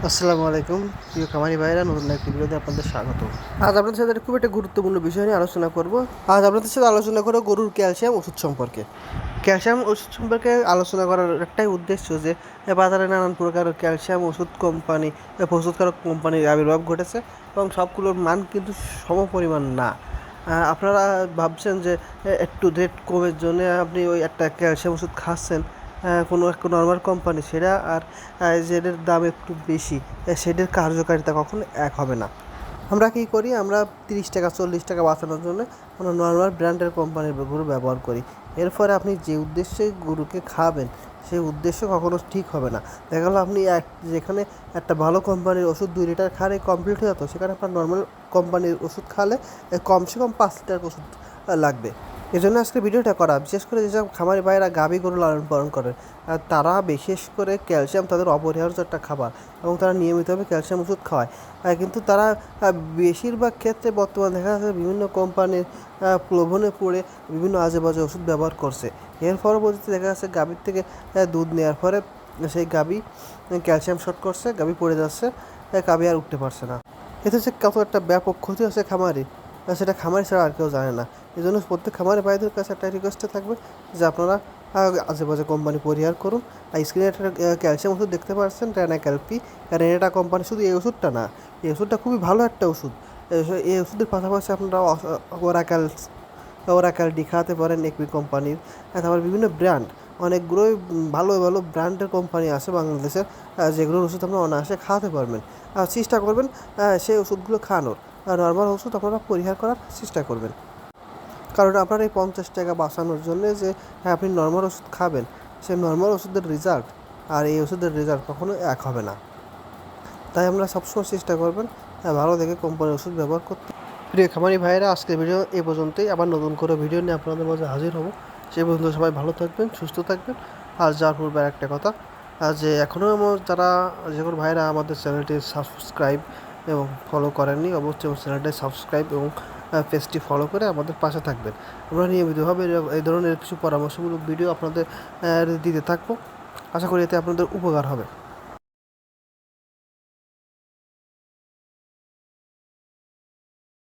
আসসালামু আলাইকুম প্রিয় খামারি ভাইরা, নতুন একটি ভিডিওতে আপনাদের স্বাগত। আজ আপনাদের সাথে খুব একটা গুরুত্বপূর্ণ বিষয় নিয়ে আলোচনা করব। আজ আপনাদের সাথে আলোচনা করব গরুর ক্যালসিয়াম ওষুধ সম্পর্কে। ক্যালসিয়াম ওষুধ সম্পর্কে আলোচনা করার একটাই উদ্দেশ্য যে বাজারে নানান প্রকার ক্যালসিয়াম ওষুধ কোম্পানি, প্রস্তুতকারক কোম্পানির আবির্ভাব ঘটেছে এবং সবগুলোর মান কিন্তু সমপরিমাণ না। আপনারা ভাবছেন যে একটু রেট কমের জন্য আপনি ওই একটা ক্যালসিয়াম ওষুধ খাচ্ছেন কোনো একটা নর্মাল কোম্পানি, সেটা আর যেটার দাম একটু বেশি সেটার কার্যকারিতা কখনো এক হবে না। আমরা কী করি, আমরা 30 টাকা 40 টাকা বাঁচানোর জন্য আমরা নর্মাল ব্র্যান্ডের কোম্পানির গরু ব্যবহার করি। এর ফলে আপনি যে উদ্দেশ্যে গরুকে খাবেন সেই উদ্দেশ্য কখনো ঠিক হবে না। দেখা গেলো আপনি যেখানে একটা ভালো কোম্পানির ওষুধ 2 লিটার খালে কমপ্লিট হয়ে যেত, সেখানে আপনার নর্মাল কোম্পানির ওষুধ খালে কমসে কম 5 লিটার ওষুধ লাগবে। এজন্য আজকে ভিডিওটা করা, বিশেষ করে যেসব খামারি ভাইয়েরা গাভী গরু লালন পালন করেন তারা বিশেষ করে ক্যালসিয়াম তাদের অপরিহার্য একটা খাবার এবং তারা নিয়মিতভাবে ক্যালসিয়াম ওষুধ খাওয়ায়। কিন্তু তারা বেশিরভাগ ক্ষেত্রে বর্তমানে দেখা যাচ্ছে বিভিন্ন কোম্পানির প্রলোভনে পড়ে বিভিন্ন আজে বাজে ওষুধ ব্যবহার করছে। এর পরবর্তীতে দেখা যাচ্ছে গাভীর থেকে দুধ নেওয়ার পরে সেই গাভী ক্যালসিয়াম শর্ট করছে, গাভী পড়ে যাচ্ছে, গাভী আর উঠতে পারছে না। এতে হচ্ছে কত একটা ব্যাপক ক্ষতি হচ্ছে খামারি, সেটা খামারি ছাড়া আর কেউ জানে না। এই জন্য প্রত্যেক খামারি ভাইদের কাছে একটা রিকোয়েস্টে থাকবে যে আপনারা আশেপাশে কোম্পানি পরিহার করুন। আর স্ক্রিনে একটা ক্যালসিয়াম ওষুধ দেখতে পাচ্ছেন, রেনাক্যালপি। রেনাটা কোম্পানি শুধু এই ওষুধটা না, এই ওষুধটা খুবই ভালো একটা ওষুধ। এই ওষুধের পাশাপাশি আপনারা ওরাক্যালডি খাওয়াতে পারেন একবি কোম্পানির। তারপর বিভিন্ন ব্র্যান্ড, অনেকগুলোই ভালো ভালো ব্র্যান্ডের কোম্পানি আছে বাংলাদেশের, যেগুলোর ওষুধ আপনারা অনায়াসে খাওয়াতে পারবেন। আর চেষ্টা করবেন সেই ওষুধগুলো খাওয়ানোর। নর্মাল ওষুধ আপনারা পরিহার করার চেষ্টা করবেন, কারণ আপনার এই 50 টাকা বাঁচানোর জন্য যে আপনি নর্মাল ওষুধ খাবেন, সেই নর্মাল ওষুধের রেজাল্ট আর এই ওষুধের রেজাল্ট কখনো এক হবে না। তাই আমরা সবসময় চেষ্টা করবেন ভালো দেখে কোম্পানির ওষুধ ব্যবহার করতে। প্রিয় খামারি ভাইয়েরা, আজকের ভিডিও এই পর্যন্তই। আবার নতুন করে ভিডিও নিয়ে আপনাদের মাঝে হাজির হব। সেই পর্যন্ত সবাই ভালো থাকবেন, সুস্থ থাকবেন। আর যার পূর্বে একটা কথা, যে এখনও যারা যে কোনো ভাইয়েরা আমাদের চ্যানেলটি সাবস্ক্রাইব এবং ফলো করেননি, অবশ্যই চ্যানেলটি সাবস্ক্রাইব এবং পেজটি ফলো করে আমাদের পাশে থাকবেন। আমরা নিয়মিতভাবে এই ধরনের কিছু পরামর্শমূলক ভিডিও আপনাদের দিতে থাকবো। আশা করি এতে আপনাদের উপকার হবে।